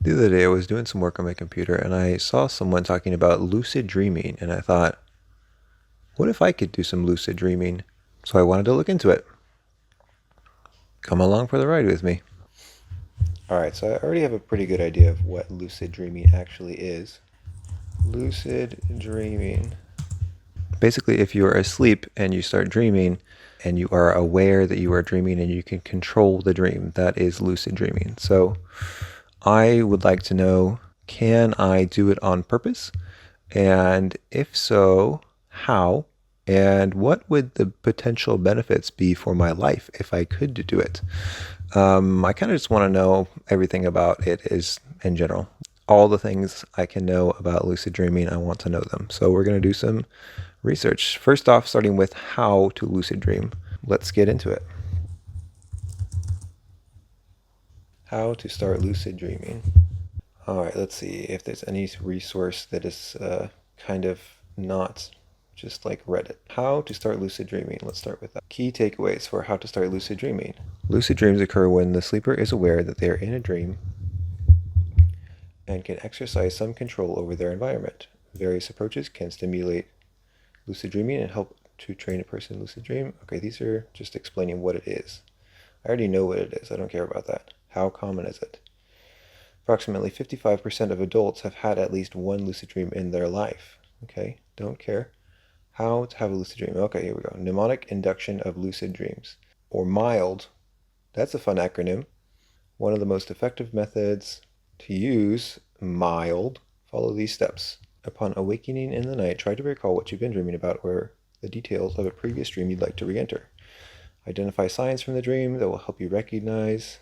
The other day I was doing some work on my computer and I saw someone talking about lucid dreaming, and I thought, what if I could do some lucid dreaming? So I wanted to look into it. Come along for the ride with me. Alright, so I already have a pretty good idea of what lucid dreaming actually is. Lucid dreaming. Basically, if you are asleep and you start dreaming and you are aware that you are dreaming and you can control the dream, that is lucid dreaming. So I would like to know, can I do it on purpose? And if so, how? And what would the potential benefits be for my life if I could do it? I kind of just want to know everything about it is in general. All the things I can know about lucid dreaming, I want to know them. So we're going to do some research. First off, starting with how to lucid dream. Let's get into it. How to start lucid dreaming. All right, let's see if there's any resource that is kind of not just like Reddit. How to start lucid dreaming. Let's start with that. Key takeaways for how to start lucid dreaming. Lucid dreams occur when the sleeper is aware that they are in a dream and can exercise some control over their environment. Various approaches can stimulate lucid dreaming and help to train a person lucid dream. Okay, these are just explaining what it is. I already know what it is. I don't care about that. How common is it? Approximately 55% of adults have had at least one lucid dream in their life. Okay, don't care. How to have a lucid dream. Okay, here we go. Mnemonic induction of lucid dreams. Or MILD. That's a fun acronym. One of the most effective methods to use MILD. Follow these steps. Upon awakening in the night, try to recall what you've been dreaming about or the details of a previous dream you'd like to re-enter. Identify signs from the dream that will help you recognize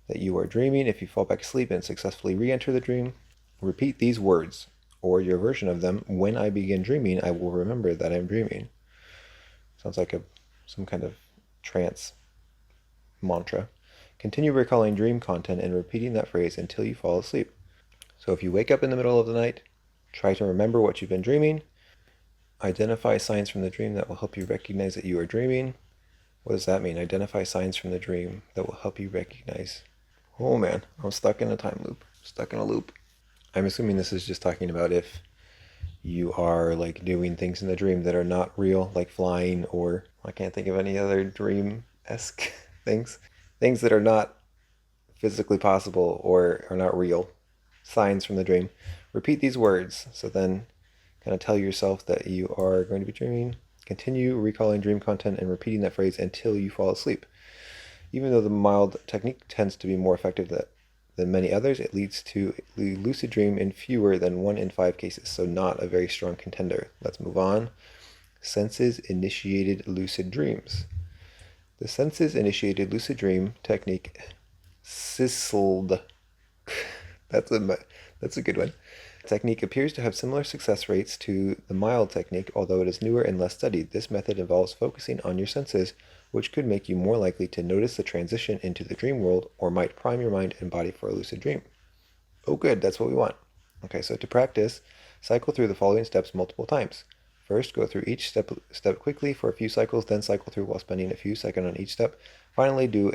that you are dreaming. If you fall back asleep and successfully re-enter the dream, repeat these words, or your version of them. When I begin dreaming, I will remember that I'm dreaming. Sounds like some kind of trance mantra. Continue recalling dream content and repeating that phrase until you fall asleep. So if you wake up in the middle of the night, try to remember what you've been dreaming. Identify signs from the dream that will help you recognize that you are dreaming. What does that mean? Identify signs from the dream that will help you recognize. Oh man, I'm stuck in a time loop. Stuck in a loop. I'm assuming this is just talking about if you are like doing things in the dream that are not real, like flying, or I can't think of any other dream-esque things. Things that are not physically possible or are not real. Signs from the dream. Repeat these words. So then kind of tell yourself that you are going to be dreaming. Continue recalling dream content and repeating that phrase until you fall asleep. Even though the mild technique tends to be more effective than many others, it leads to a lucid dream in fewer than 1 in 5 cases, so not a very strong contender. Let's move on. Senses-initiated lucid dreams. The senses-initiated lucid dream technique, SISLD. That's a good one. Technique appears to have similar success rates to the mild technique, although it is newer and less studied. This method involves focusing on your senses, which could make you more likely to notice the transition into the dream world or might prime your mind and body for a lucid dream. Oh good, that's what we want. Okay, so to practice, cycle through the following steps multiple times. First, go through each step quickly for a few cycles, then cycle through while spending a few seconds on each step. Finally, do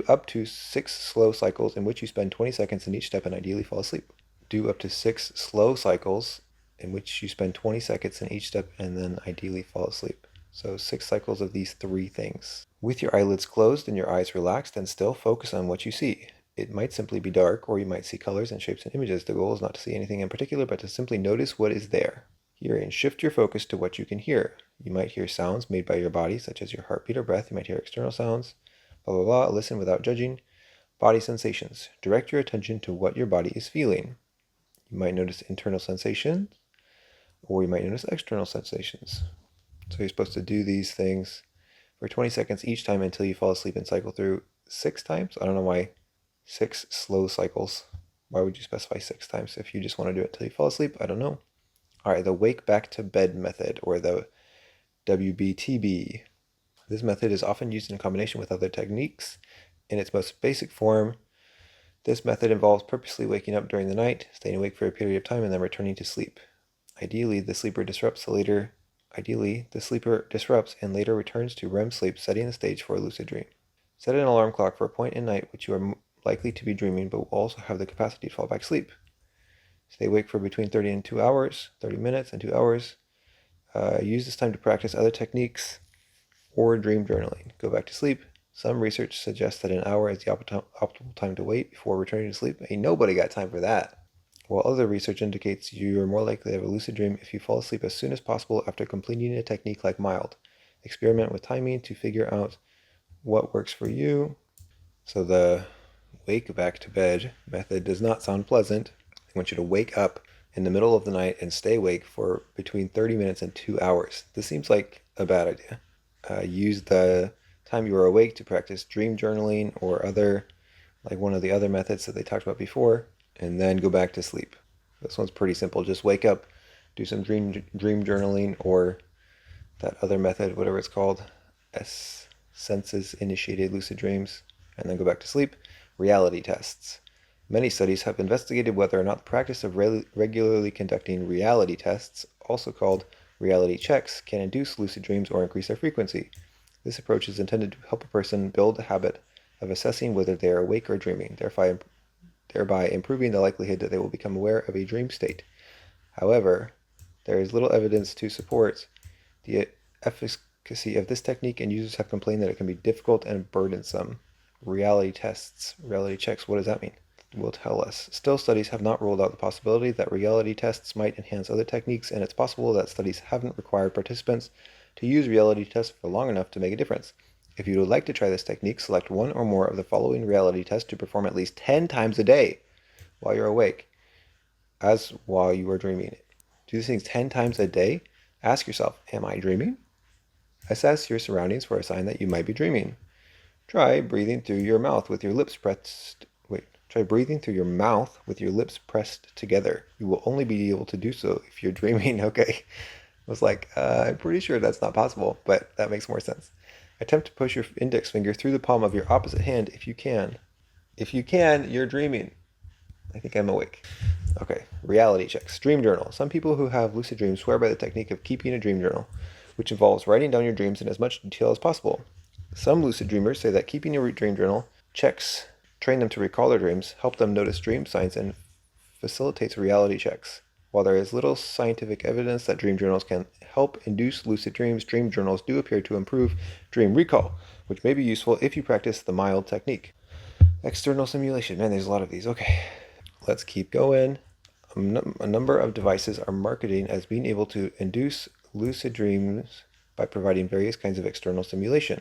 up to 6 slow cycles in which you spend 20 seconds in each step and ideally fall asleep. Do up to 6 slow cycles in which you spend 20 seconds in each step and then ideally fall asleep. So 6 cycles of these 3 things. With your eyelids closed and your eyes relaxed, and still focus on what you see. It might simply be dark, or you might see colors and shapes and images. The goal is not to see anything in particular, but to simply notice what is there. Hearing. Shift your focus to what you can hear. You might hear sounds made by your body, such as your heartbeat or breath. You might hear external sounds. Blah, blah, blah. Listen without judging. Body sensations. Direct your attention to what your body is feeling. You might notice internal sensations, or you might notice external sensations. So you're supposed to do these things for 20 seconds each time until you fall asleep and cycle through 6 times. I don't know why 6 slow cycles. Why would you specify 6 times if you just want to do it until you fall asleep? I don't know. All right, the wake back to bed method, or the WBTB. This method is often used in combination with other techniques. In its most basic form, this method involves purposely waking up during the night, staying awake for a period of time, and then returning to sleep. Ideally, the sleeper disrupts and later returns to REM sleep, setting the stage for a lucid dream. Set an alarm clock for a point in night which you are likely to be dreaming, but will also have the capacity to fall back asleep. Stay awake for between 30 minutes and 2 hours. Use this time to practice other techniques or dream journaling. Go back to sleep. Some research suggests that an hour is the optimal time to wait before returning to sleep. Ain't nobody got time for that. While other research indicates you are more likely to have a lucid dream if you fall asleep as soon as possible after completing a technique like mild. Experiment with timing to figure out what works for you. So the wake back to bed method does not sound pleasant. I want you to wake up in the middle of the night and stay awake for between 30 minutes and 2 hours. This seems like a bad idea. Use the time you are awake to practice dream journaling or other, like one of the other methods that they talked about before, and then go back to sleep. This one's pretty simple. Just wake up, do some dream journaling or that other method, whatever it's called, senses-initiated lucid dreams, and then go back to sleep. Reality tests. Many studies have investigated whether or not the practice of regularly conducting reality tests, also called reality checks, can induce lucid dreams or increase their frequency. This approach is intended to help a person build a habit of assessing whether they are awake or dreaming, thereby improving the likelihood that they will become aware of a dream state. However, there is little evidence to support the efficacy of this technique, and users have complained that it can be difficult and burdensome. Reality tests, reality checks, what does that mean? Will tell us. Still, studies have not ruled out the possibility that reality tests might enhance other techniques, and it's possible that studies haven't required participants to use reality tests for long enough to make a difference. If you would like to try this technique, select one or more of the following reality tests to perform at least 10 times a day while you're awake, as while you are dreaming. Do these things 10 times a day. Ask yourself, am I dreaming? Assess your surroundings for a sign that you might be dreaming. Try breathing through your mouth with your lips pressed. Try breathing through your mouth with your lips pressed together. You will only be able to do so if you're dreaming. Okay. I was like, I'm pretty sure that's not possible, but that makes more sense. Attempt to push your index finger through the palm of your opposite hand if you can. If you can, you're dreaming. I think I'm awake. Okay, reality checks. Dream journal. Some people who have lucid dreams swear by the technique of keeping a dream journal, which involves writing down your dreams in as much detail as possible. Some lucid dreamers say that keeping a dream journal checks train them to recall their dreams, help them notice dream signs, and facilitates reality checks. While there is little scientific evidence that dream journals can help induce lucid dreams, dream journals do appear to improve dream recall, which may be useful if you practice the mild technique. External simulation. Man, there's a lot of these. Okay, let's keep going. A number of devices are marketing as being able to induce lucid dreams by providing various kinds of external simulation.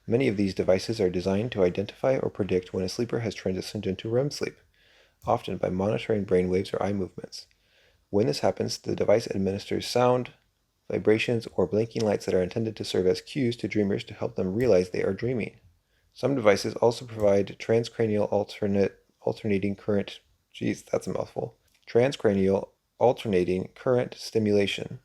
Many of these devices are designed to identify or predict when a sleeper has transitioned into REM sleep, often by monitoring brain waves or eye movements. When this happens, the device administers sound, vibrations, or blinking lights that are intended to serve as cues to dreamers to help them realize they are dreaming. Some devices also provide transcranial alternating current. Geez, that's a mouthful. Transcranial alternating current stimulation,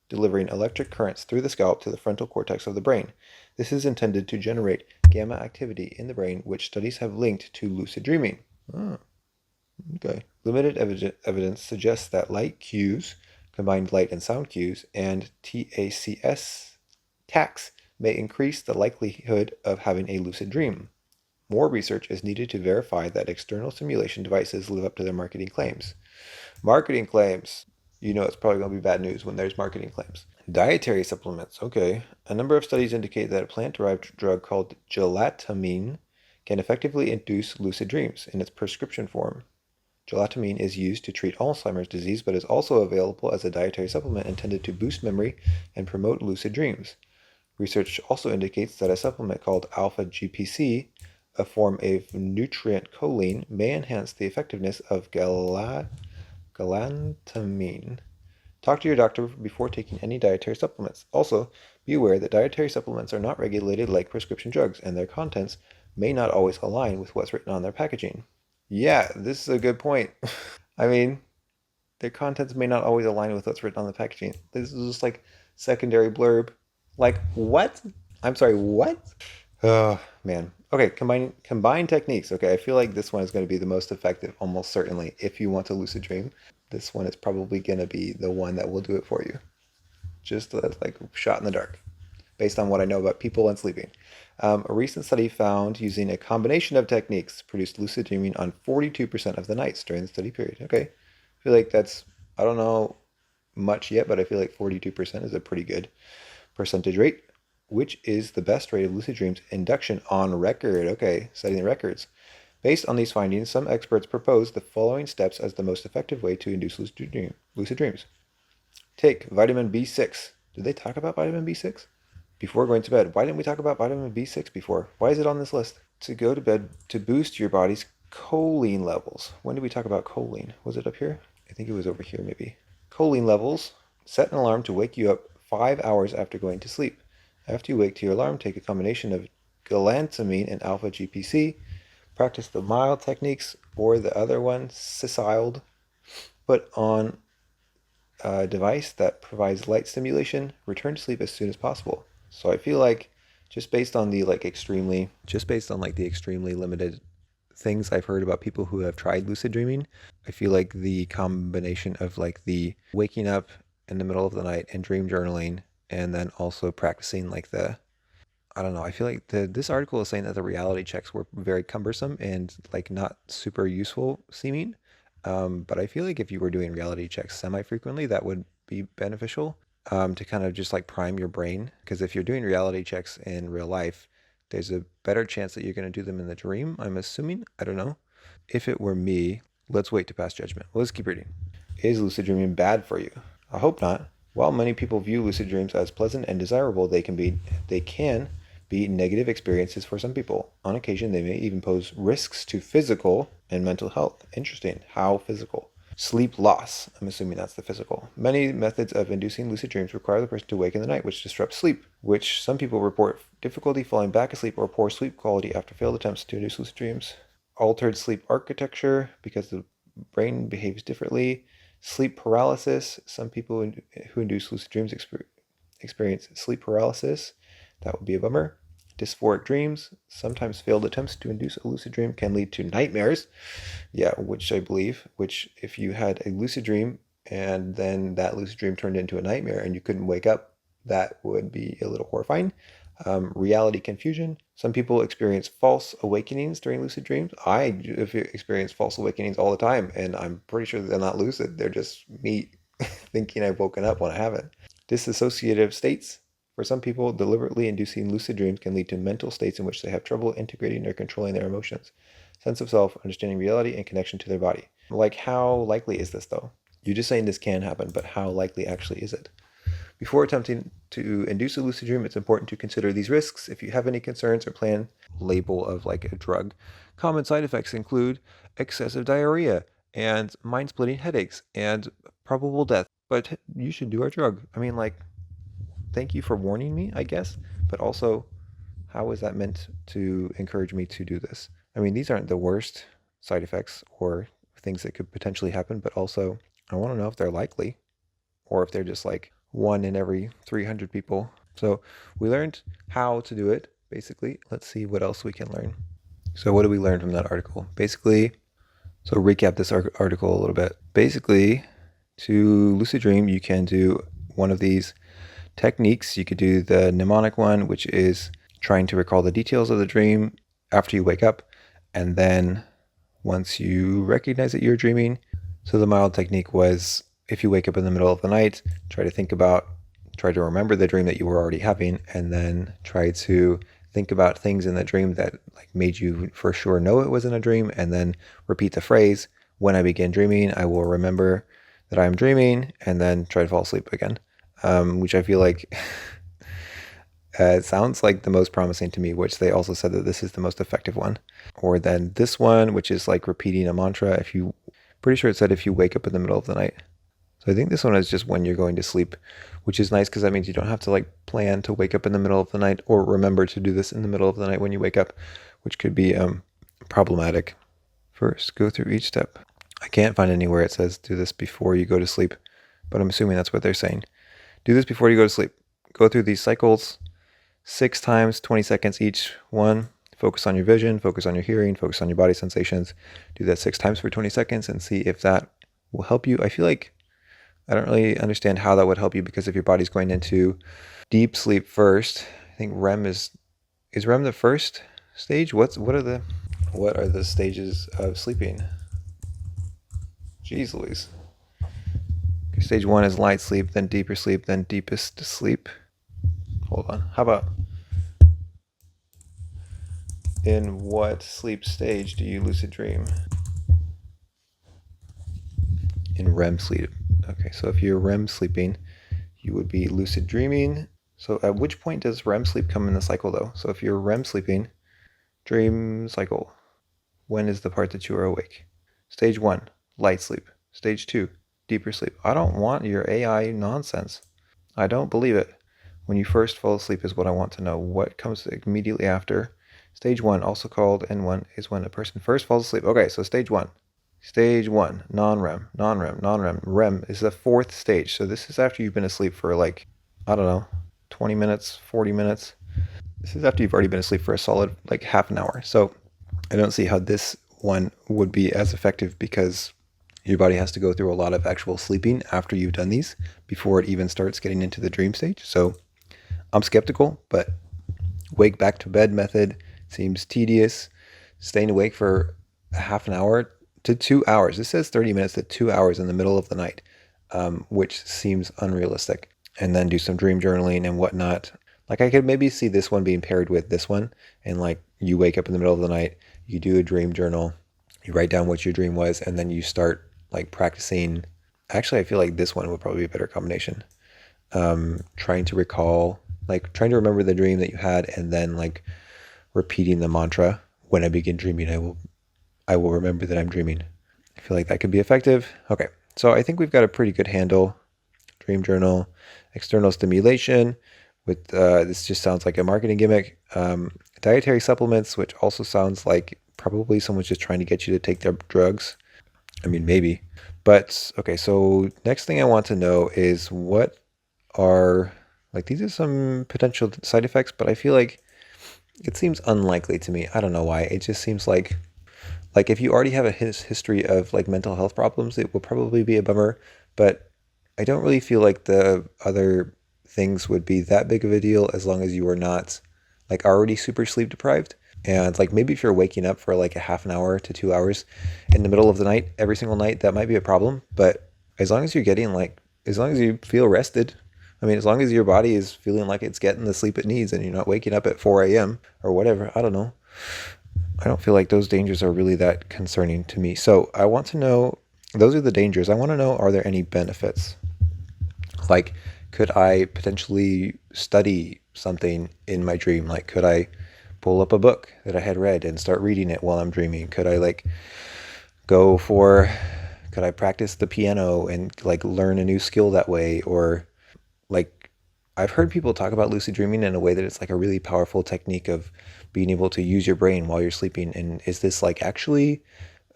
delivering electric currents through the scalp to the frontal cortex of the brain. This is intended to generate gamma activity in the brain, which studies have linked to lucid dreaming. Okay. Limited evidence suggests that light cues, combined light and sound cues, and TACs may increase the likelihood of having a lucid dream. More research is needed to verify that external simulation devices live up to their marketing claims. Marketing claims. You know it's probably going to be bad news when there's marketing claims. Dietary supplements. Okay. A number of studies indicate that a plant-derived drug called gelatamine can effectively induce lucid dreams in its prescription form. Gelatamine is used to treat Alzheimer's disease, but is also available as a dietary supplement intended to boost memory and promote lucid dreams. Research also indicates that a supplement called alpha-GPC, a form of nutrient choline, may enhance the effectiveness of galantamine. Talk to your doctor before taking any dietary supplements. Also, be aware that dietary supplements are not regulated like prescription drugs, and their contents may not always align with what's written on their packaging. Yeah, this is a good point. I mean, their contents may not always align with what's written on the packaging. This is just like secondary blurb. Like, what? I'm sorry, what? Oh, man. Okay, combine techniques. Okay, I feel like this one is going to be the most effective, almost certainly, if you want to lucid dream. This one is probably going to be the one that will do it for you. Just like shot in the dark. based on what I know about people and sleeping. A recent study found using a combination of techniques produced lucid dreaming on 42% of the nights during the study period. Okay, I feel like that's, I don't know much yet, but I feel like 42% is a pretty good percentage rate. Which is the best rate of lucid dreams induction on record? Okay, setting the records. Based on these findings, some experts propose the following steps as the most effective way to induce lucid dreams. Take vitamin B6. Did they talk about vitamin B6? Before going to bed. Why didn't we talk about vitamin B6 before? Why is it on this list? To go to bed to boost your body's choline levels. When did we talk about choline? Was it up here? I think it was over here maybe. Choline levels. Set an alarm to wake you up 5 hours after going to sleep. After you wake to your alarm, take a combination of galantamine and alpha GPC. Practice the mild techniques or the other one, Ciciled. Put on a device that provides light stimulation. Return to sleep as soon as possible. So I feel like just based on the extremely limited things I've heard about people who have tried lucid dreaming, I feel like the combination of the waking up in the middle of the night and dream journaling, and then also practicing I don't know, I feel like this article is saying that the reality checks were very cumbersome and not super useful seeming. But I feel like if you were doing reality checks semi-frequently, that would be beneficial to kind of just prime your brain. Because if you're doing reality checks in real life, there's a better chance that you're going to do them in the dream, I'm assuming. I don't know. If it were me, let's wait to pass judgment. Let's keep reading. Is lucid dreaming bad for you? I hope not. While many people view lucid dreams as pleasant and desirable, they can be negative experiences for some people. On occasion, they may even pose risks to physical and mental health. Interesting. How physical? Sleep loss. I'm assuming that's the physical. Many methods of inducing lucid dreams require the person to wake in the night, which disrupts sleep, which some people report difficulty falling back asleep or poor sleep quality after failed attempts to induce lucid dreams. Altered sleep architecture, because the brain behaves differently. Sleep paralysis. Some people who induce lucid dreams experience sleep paralysis. That would be a bummer. Dysphoric dreams. Sometimes failed attempts to induce a lucid dream can lead to nightmares. Yeah, which I believe, if you had a lucid dream and then that lucid dream turned into a nightmare and you couldn't wake up, that would be a little horrifying. Reality confusion. Some people experience false awakenings during lucid dreams. I experience false awakenings all the time, and I'm pretty sure they're not lucid. They're just me thinking I've woken up when I haven't. Dissociative states. For some people, deliberately inducing lucid dreams can lead to mental states in which they have trouble integrating or controlling their emotions, sense of self, understanding reality, and connection to their body. How likely is this, though? You're just saying this can happen, but how likely actually is it? Before attempting to induce a lucid dream, it's important to consider these risks. If you have any concerns or plan label of a drug, common side effects include excessive diarrhea and mind-splitting headaches and probable death. But you should do our drug. I mean, thank you for warning me, I guess. But also, how is that meant to encourage me to do this? I mean, these aren't the worst side effects or things that could potentially happen, but also I want to know if they're likely or if they're just 1 in every 300 people. So we learned how to do it, basically. Let's see what else we can learn. So what did we learn from that article? Basically, so recap this article a little bit. Basically, to lucid dream, you can do one of these techniques. You could do the mnemonic one, which is trying to recall the details of the dream after you wake up. And then once you recognize that you're dreaming, so the mild technique was, if you wake up in the middle of the night, try to remember the dream that you were already having, and then try to think about things in the dream that made you for sure know it wasn't a dream, and then repeat the phrase, when I begin dreaming, I will remember that I'm dreaming, and then try to fall asleep again. Which I feel like it sounds like the most promising to me, which they also said that this is the most effective one. Or then this one, which is repeating a mantra. Pretty sure it said if you wake up in the middle of the night. So I think this one is just when you're going to sleep, which is nice because that means you don't have to plan to wake up in the middle of the night or remember to do this in the middle of the night when you wake up, which could be problematic. First, go through each step. I can't find anywhere it says do this before you go to sleep, but I'm assuming that's what they're saying. Do this before you go to sleep. Go through these cycles 6 times, 20 seconds each one. Focus on your vision, focus on your hearing, focus on your body sensations. Do that 6 times for 20 seconds and see if that will help you. I feel like I don't really understand how that would help you, because if your body's going into deep sleep first, I think REM is REM the first stage? What are the stages of sleeping? Jeez Louise. Okay, stage 1 is light sleep, then deeper sleep, then deepest sleep. Hold on. How about, in what sleep stage do you lucid dream? In REM sleep. Okay, so if you're REM sleeping, you would be lucid dreaming. So at which point does REM sleep come in the cycle, though? So if you're REM sleeping, dream cycle, when is the part that you are awake? Stage 1, light sleep. Stage 2, deeper sleep. I don't want your AI nonsense. I don't believe it. When you first fall asleep is what I want to know. What comes immediately after? Stage 1, also called N1, is when a person first falls asleep. Okay, so stage 1. Stage 1, non-REM, non-REM, non-REM. REM is the fourth stage. So this is after you've been asleep for like, I don't know, 20 minutes, 40 minutes. This is after you've already been asleep for a solid like half an hour. So I don't see how this one would be as effective, because your body has to go through a lot of actual sleeping after you've done these before it even starts getting into the dream stage. So I'm skeptical, but wake back to bed method seems tedious. Staying awake for a half an hour to 2 hours. This says 30 minutes to 2 hours in the middle of the night, which seems unrealistic. And then do some dream journaling and whatnot. Like, I could maybe see this one being paired with this one, and like you wake up in the middle of the night, you do a dream journal, you write down what your dream was, and then you start like practicing. Actually, I feel like this one would probably be a better combination. Trying to recall, like trying to remember the dream that you had, and then like repeating the mantra, when I begin dreaming, I will remember that I'm dreaming. I feel like that could be effective. Okay, so I think we've got a pretty good handle. Dream journal, external stimulation. With this just sounds like a marketing gimmick. Dietary supplements, which also sounds like probably someone's just trying to get you to take their drugs. I mean, maybe. But okay, so next thing I want to know is, what are, like, these are some potential side effects, but I feel like it seems unlikely to me. I don't know why. It just seems like if you already have a history of like mental health problems, it will probably be a bummer. But I don't really feel like the other things would be that big of a deal, as long as you are not like already super sleep deprived. And like maybe if you're waking up for like a half an hour to 2 hours in the middle of the night every single night, that might be a problem. But as long as you're getting like, as long as you feel rested, I mean, as long as your body is feeling like it's getting the sleep it needs, and you're not waking up at 4 a.m. or whatever, I don't know. I don't feel like those dangers are really that concerning to me. So I want to know, those are the dangers. I want to know, are there any benefits? Like, could I potentially study something in my dream? Like, could I pull up a book that I had read and start reading it while I'm dreaming? Could I like could I practice the piano and like learn a new skill that way? Or like, I've heard people talk about lucid dreaming in a way that it's like a really powerful technique of being able to use your brain while you're sleeping. And is this like actually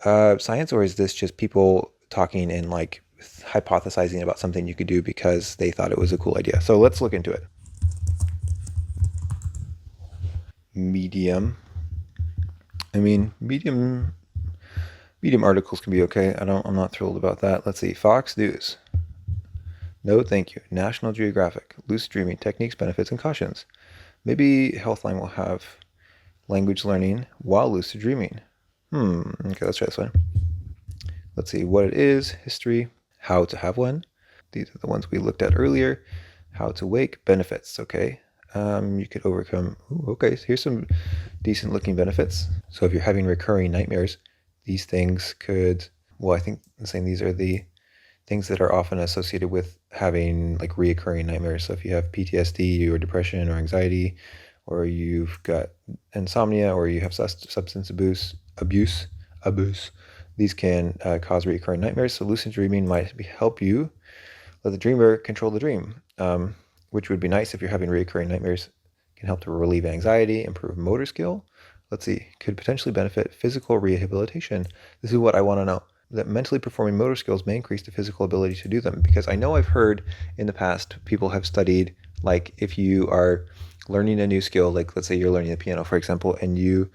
science, or is this just people talking and like hypothesizing about something you could do because they thought it was a cool idea? So let's look into it. Medium. I mean, medium articles can be okay. I'm not thrilled about that. Let's see. Fox News. No, thank you. National Geographic. Lucid dreaming techniques, benefits, and cautions. Maybe Healthline will have language learning while lucid dreaming. Okay, let's try this one. Let's see what it is. History. How to have one. These are the ones we looked at earlier. How to wake. Benefits. Okay. You could overcome. Okay, so here's some decent looking benefits. So if you're having recurring nightmares, these things could, well, I think I'm saying these are the things that are often associated with having like reoccurring nightmares. So if you have PTSD or depression or anxiety, or you've got insomnia, or you have substance abuse, these can cause reoccurring nightmares. So lucid dreaming might help you let the dreamer control the dream, which would be nice if you're having reoccurring nightmares. It can help to relieve anxiety, improve motor skill. Let's see, could potentially benefit physical rehabilitation. This is what I want to know. That mentally performing motor skills may increase the physical ability to do them. Because I know I've heard in the past, people have studied, like if you are learning a new skill, like let's say you're learning the piano, for example, and you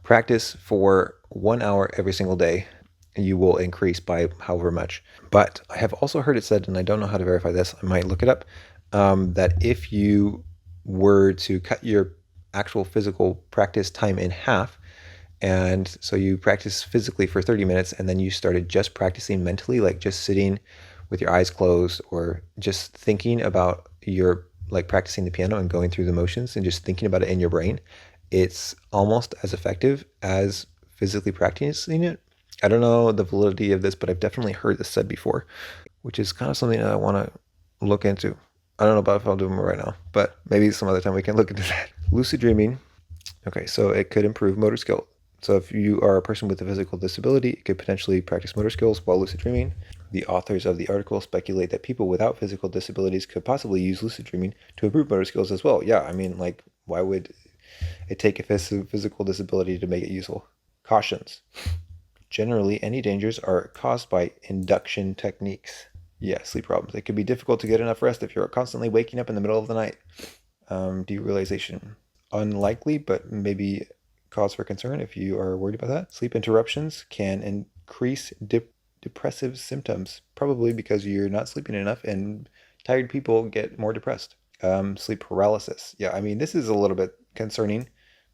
practice for 1 hour every single day, you will increase by however much. But I have also heard it said, and I don't know how to verify this, I might look it up, that if you were to cut your actual physical practice time in half, and so you practice physically for 30 minutes and then you started just practicing mentally, like just sitting with your eyes closed or just thinking about your, like practicing the piano and going through the motions and just thinking about it in your brain, it's almost as effective as physically practicing it. I don't know the validity of this, but I've definitely heard this said before, which is kind of something that I want to look into. I don't know about if I'll do them right now, but maybe some other time we can look into that. Lucid dreaming. Okay, so it could improve motor skill. So if you are a person with a physical disability, you could potentially practice motor skills while lucid dreaming. The authors of the article speculate that people without physical disabilities could possibly use lucid dreaming to improve motor skills as well. Yeah, I mean, like, why would it take a physical disability to make it useful? Cautions. Generally, any dangers are caused by induction techniques. Yeah, sleep problems. It could be difficult to get enough rest if you're constantly waking up in the middle of the night. Derealization. Unlikely, but maybe cause for concern if you are worried about that. Sleep interruptions can increase depressive symptoms, probably because you're not sleeping enough, and tired people get more depressed. Sleep paralysis. Yeah, I mean, this is a little bit concerning,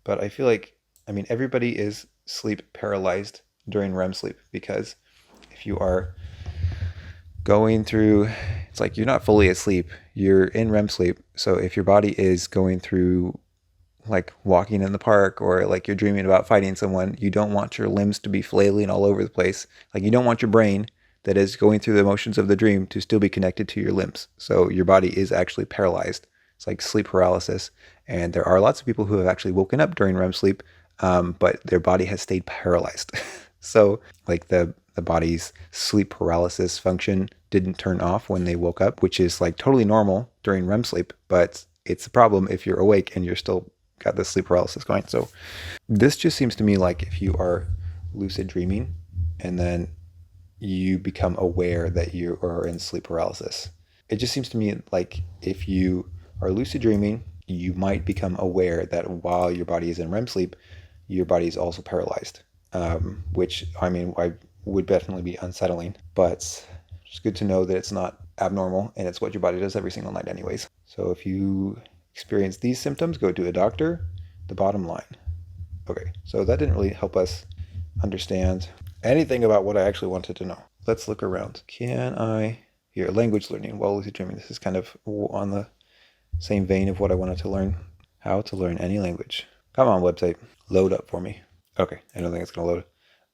but I feel like, I mean, everybody is sleep paralyzed during REM sleep, because if you are going through, it's like you're not fully asleep, you're in REM sleep. So if your body is going through, like walking in the park, or like you're dreaming about fighting someone, you don't want your limbs to be flailing all over the place. Like, you don't want your brain that is going through the motions of the dream to still be connected to your limbs. So your body is actually paralyzed. It's like sleep paralysis. And there are lots of people who have actually woken up during REM sleep, but their body has stayed paralyzed. So like the body's sleep paralysis function didn't turn off when they woke up, which is like totally normal during REM sleep, but it's a problem if you're awake and you're still got the sleep paralysis going. So this just seems to me like if you are lucid dreaming and then you become aware that you are in sleep paralysis, it just seems to me like if you are lucid dreaming, you might become aware that while your body is in REM sleep, your body is also paralyzed, which, I mean, I would definitely be unsettling, but it's good to know that it's not abnormal and it's what your body does every single night anyways. So if you experience these symptoms, go to a doctor. The bottom line. Okay, so that didn't really help us understand anything about what I actually wanted to know. Let's look around. Can I... Here, language learning while lucid dreaming. This is kind of on the same vein of what I wanted to learn. How to learn any language. Come on, website. Load up for me. Okay, I don't think it's going to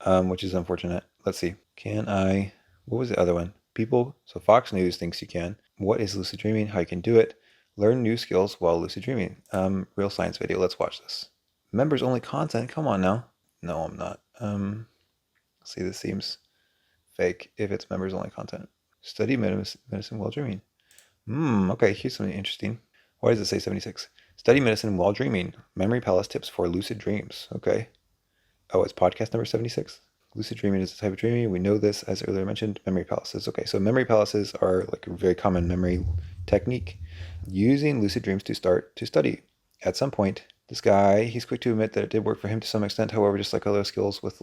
load, which is unfortunate. Let's see. Can I... What was the other one? People... So Fox News thinks you can. What is lucid dreaming? How you can do it. Learn new skills while lucid dreaming. Real science video. Let's watch this. Members only content. Come on now. No, I'm not. See, this seems fake if it's members only content. Study medicine while dreaming. Okay, here's something interesting. Why does it say 76? Study medicine while dreaming. Memory Palace tips for lucid dreams. Okay. Oh, it's podcast number 76. Lucid dreaming is a type of dreaming. We know this, as earlier mentioned. Memory palaces. Okay, so memory palaces are like a very common memory technique, using lucid dreams to start to study. At some point, this guy, he's quick to admit that it did work for him to some extent. However, just like other skills, with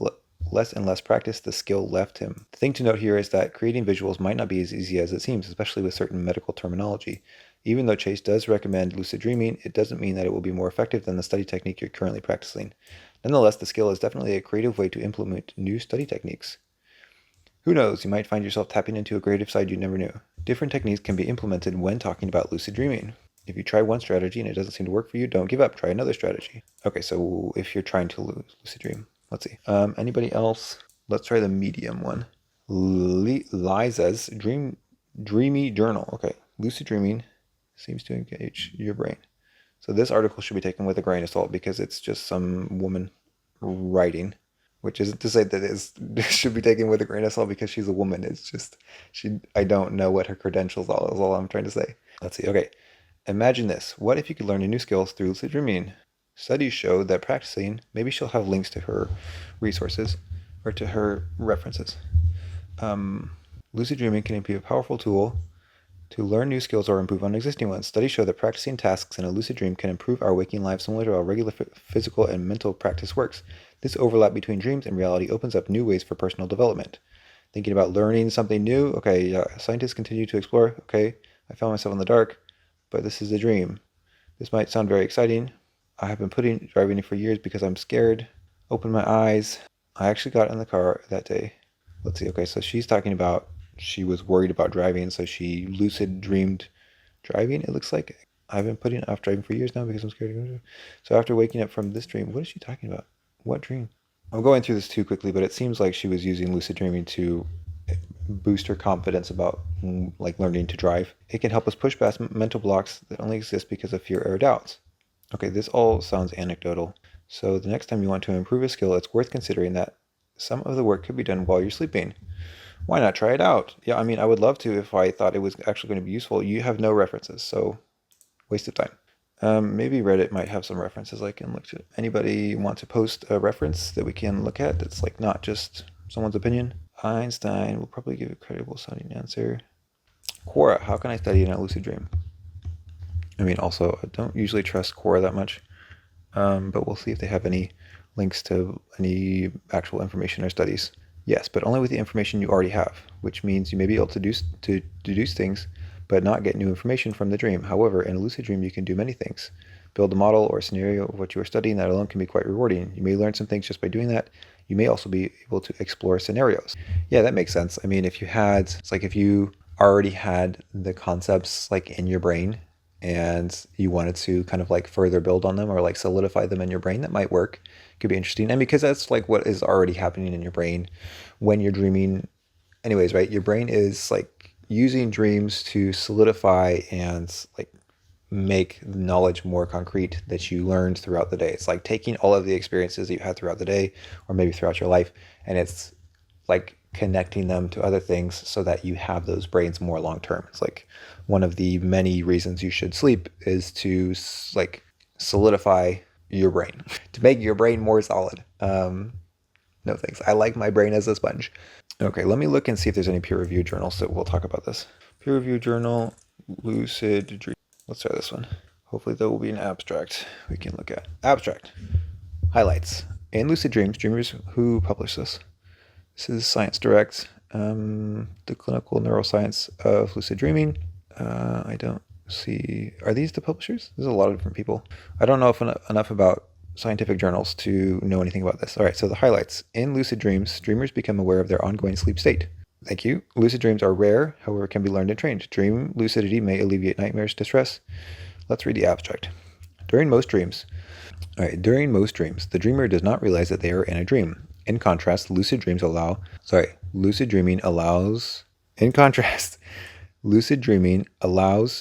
less and less practice, the skill left him. The thing to note here is that creating visuals might not be as easy as it seems, especially with certain medical terminology. Even though Chase does recommend lucid dreaming, it doesn't mean that it will be more effective than the study technique you're currently practicing. Nonetheless, the skill is definitely a creative way to implement new study techniques. Who knows, you might find yourself tapping into a creative side you never knew. Different techniques can be implemented when talking about lucid dreaming. If you try one strategy and it doesn't seem to work for you, don't give up. Try another strategy. Okay, so if you're trying to lucid dream, let's see. Anybody else? Let's try the medium one. Liza's dreamy journal. Okay, lucid dreaming seems to engage your brain. So this article should be taken with a grain of salt because it's just some woman writing, which isn't to say that it should be taken with a grain of salt because she's a woman. It's just, I don't know what her credentials are, is all I'm trying to say. Let's see. Okay. Imagine this. What if you could learn a new skills through lucid dreaming? Studies show that practicing, maybe she'll have links to her resources or to her references. Lucid dreaming can be a powerful tool To learn new skills or improve on existing ones. Studies show that practicing tasks in a lucid dream can improve our waking lives similar to how regular physical and mental practice works. This overlap between dreams and reality opens up new ways for personal development. Thinking about learning something new? Okay, scientists continue to explore. Okay, I found myself in the dark, but this is a dream. This might sound very exciting. I have been driving for years because I'm scared. Open my eyes. I actually got in the car that day. Let's see. Okay, so she's talking about she was worried about driving, so she lucid dreamed driving, it looks like. I've been putting off driving for years now because I'm scared to go. So after waking up from this dream, what is she talking about? What dream? I'm going through this too quickly, but it seems like she was using lucid dreaming to boost her confidence about like learning to drive. It can help us push past mental blocks that only exist because of fear or doubts. Okay, this all sounds anecdotal. So the next time you want to improve a skill, it's worth considering that some of the work could be done while you're sleeping. Why not try it out? Yeah, I mean, I would love to if I thought it was actually going to be useful. You have no references, so waste of time. Maybe Reddit might have some references I can look to. Anybody want to post a reference that we can look at that's like not just someone's opinion? Einstein will probably give a credible sounding answer. Quora, how can I study in a lucid dream? I mean, also, I don't usually trust Quora that much, but we'll see if they have any links to any actual information or studies. Yes, but only with the information you already have, which means you may be able to deduce things, but not get new information from the dream. However, in a lucid dream, you can do many things. Build a model or a scenario of what you are studying. That alone can be quite rewarding. You may learn some things just by doing that. You may also be able to explore scenarios. Yeah, that makes sense. I mean, it's like if you already had the concepts like in your brain and you wanted to kind of like further build on them or like solidify them in your brain, that might work. Could be interesting. And because that's like what is already happening in your brain when you're dreaming anyways, right? Your brain is like using dreams to solidify and like make knowledge more concrete that you learned throughout the day. It's like taking all of the experiences that you had throughout the day or maybe throughout your life, and it's like connecting them to other things so that you have those brains more long term. It's like one of the many reasons you should sleep is to like solidify your brain, to make your brain more solid. No thanks. I like my brain as a sponge. Okay, let me look and see if there's any peer-reviewed journals that will talk about this. Peer-reviewed journal, Lucid Dream. Let's try this one. Hopefully there will be an abstract we can look at. Abstract. Highlights. In lucid dreams, dreamers who publish this. This is Science Direct, the clinical neuroscience of lucid dreaming. I don't see. Are these the publishers? There's a lot of different people. I don't know enough about scientific journals to know anything about this. All right, so the highlights. In lucid dreams, dreamers become aware of their ongoing sleep state. Thank you. Lucid dreams are rare, however, can be learned and trained. Dream lucidity may alleviate nightmares, distress. Let's read the abstract. During most dreams, the dreamer does not realize that they are in a dream. In contrast, lucid dreaming allows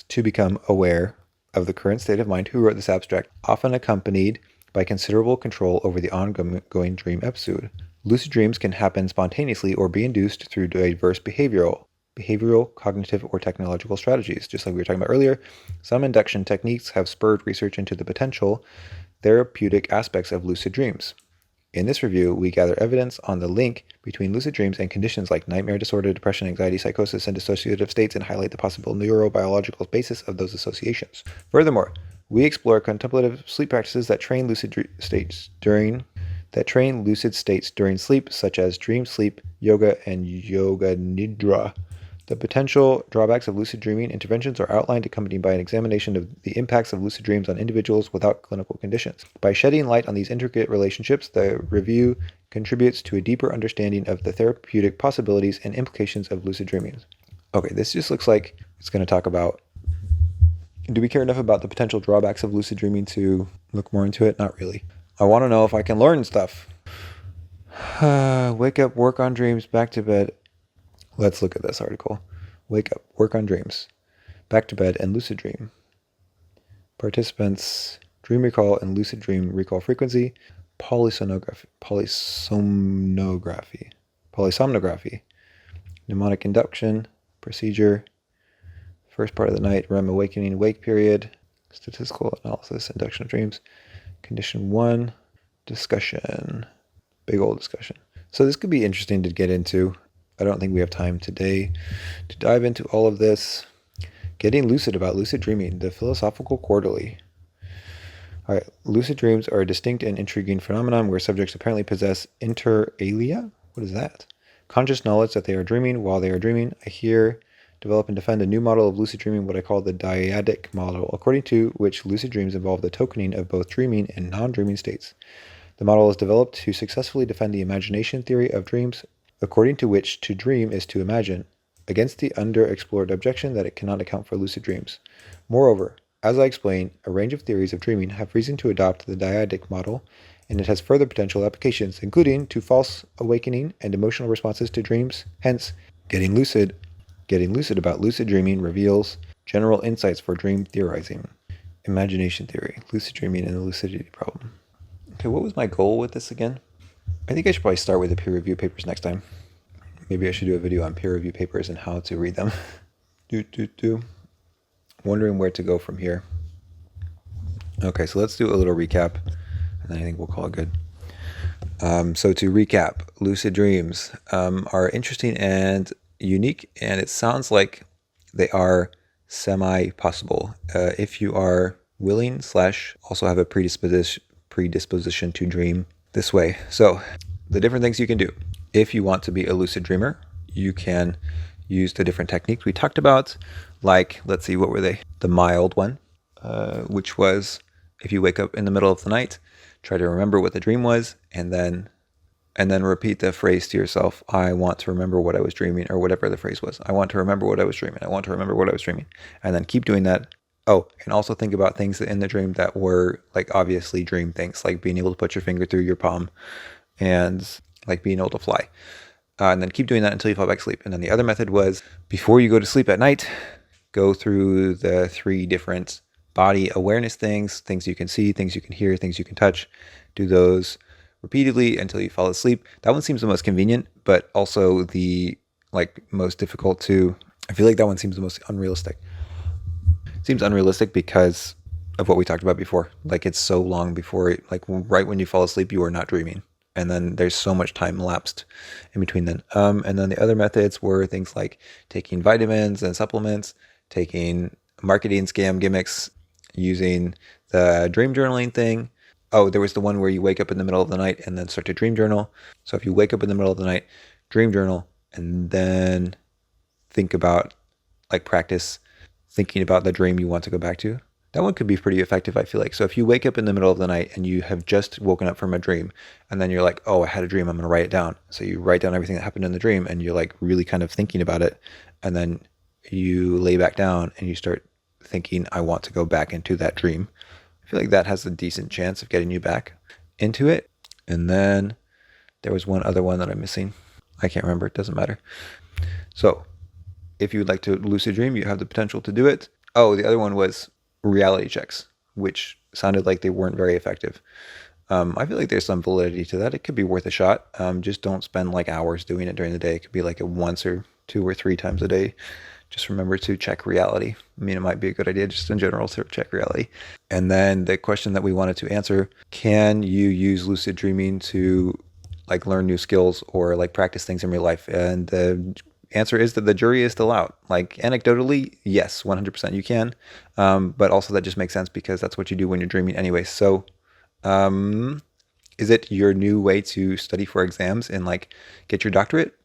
to become aware of the current state of mind. Who wrote this abstract? Often accompanied by considerable control over the ongoing dream episode. Lucid dreams can happen spontaneously or be induced through diverse behavioral, cognitive, or technological strategies. Just like we were talking about earlier, some induction techniques have spurred research into the potential therapeutic aspects of lucid dreams. In this review, we gather evidence on the link between lucid dreams and conditions like nightmare disorder, depression, anxiety, psychosis, and dissociative states, and highlight the possible neurobiological basis of those associations. Furthermore, we explore contemplative sleep practices that train lucid states during sleep, such as dream sleep, yoga, and yoga nidra. The potential drawbacks of lucid dreaming interventions are outlined, accompanied by an examination of the impacts of lucid dreams on individuals without clinical conditions. By shedding light on these intricate relationships, the review contributes to a deeper understanding of the therapeutic possibilities and implications of lucid dreaming. Okay, this just looks like it's going to talk about, do we care enough about the potential drawbacks of lucid dreaming to look more into it? Not really. I want to know if I can learn stuff. Wake up, work on dreams, back to bed. Let's look at this article. Wake up, work on dreams, back to bed, and lucid dream. Participants, dream recall and lucid dream recall frequency, polysomnography, mnemonic induction, procedure, first part of the night, REM awakening, wake period, statistical analysis, induction of dreams, condition 1, discussion, big old discussion. So this could be interesting to get into. I don't think we have time today to dive into all of this. Getting lucid about lucid dreaming, the philosophical quarterly. All right, lucid dreams are a distinct and intriguing phenomenon where subjects apparently possess inter alia. What is that? Conscious knowledge that they are dreaming while they are dreaming. I here develop and defend a new model of lucid dreaming, what I call the dyadic model, according to which lucid dreams involve the tokening of both dreaming and non-dreaming states. The model is developed to successfully defend the imagination theory of dreams, according to which to dream is to imagine, against the underexplored objection that it cannot account for lucid dreams. Moreover, as I explain, a range of theories of dreaming have reason to adopt the dyadic model, and it has further potential applications, including to false awakening and emotional responses to dreams. Hence, getting lucid about lucid dreaming reveals general insights for dream theorizing. Imagination theory, lucid dreaming, and the lucidity problem. Okay, what was my goal with this again? I think I should probably start with the peer review papers next time. Maybe I should do a video on peer review papers and how to read them. Wondering where to go from here. Okay, so let's do a little recap, and then I think we'll call it good. So to recap, lucid dreams are interesting and unique, and it sounds like they are semi-possible if you are willing / also have a predisposition to dream this way. So the different things you can do. If you want to be a lucid dreamer, you can use the different techniques we talked about, like, let's see, what were they? The mild one, which was if you wake up in the middle of the night, try to remember what the dream was, and then repeat the phrase to yourself, I want to remember what I was dreaming, or whatever the phrase was. I want to remember what I was dreaming. I want to remember what I was dreaming. And then keep doing that. Oh, and also think about things in the dream that were like obviously dream things, like being able to put your finger through your palm and like being able to fly. And then keep doing that until you fall back to sleep. And then the other method was, before you go to sleep at night, go through the 3 different body awareness things you can see, things you can hear, things you can touch. Do those repeatedly until you fall asleep. That one seems the most convenient, but also the most difficult to, I feel like that one seems the most unrealistic. It seems unrealistic because of what we talked about before. Like, it's so long before, right when you fall asleep, you are not dreaming. And then there's so much time elapsed in between then. And then the other methods were things like taking vitamins and supplements, taking marketing scam gimmicks, using the dream journaling thing. Oh, there was the one where you wake up in the middle of the night and then start to dream journal. So if you wake up in the middle of the night, dream journal, and then think about, practice thinking about the dream you want to go back to. That one could be pretty effective, I feel like. So if you wake up in the middle of the night and you have just woken up from a dream, and then you're like, oh, I had a dream, I'm going to write it down. So you write down everything that happened in the dream, and you're really kind of thinking about it. And then you lay back down and you start thinking, I want to go back into that dream. I feel like that has a decent chance of getting you back into it. And then there was one other one that I'm missing. I can't remember. It doesn't matter. So if you would like to lucid dream, you have the potential to do it. Oh, the other one was reality checks, which sounded like they weren't very effective. I feel like there's some validity to that. It could be worth a shot. Just don't spend hours doing it during the day. It could be a once or 2 or 3 times a day. Just remember to check reality. I mean, it might be a good idea just in general to check reality. And then the question that we wanted to answer, can you use lucid dreaming to learn new skills or practice things in real life? And the answer is that the jury is still out. Anecdotally, yes, 100% you can. But also that just makes sense because that's what you do when you're dreaming anyway. So is it your new way to study for exams and get your doctorate?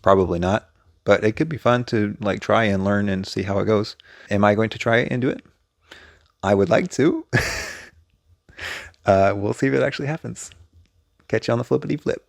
Probably not, but it could be fun to try and learn and see how it goes. Am I going to try and do it? I would like to. We'll see if it actually happens. Catch you on the flippity flip.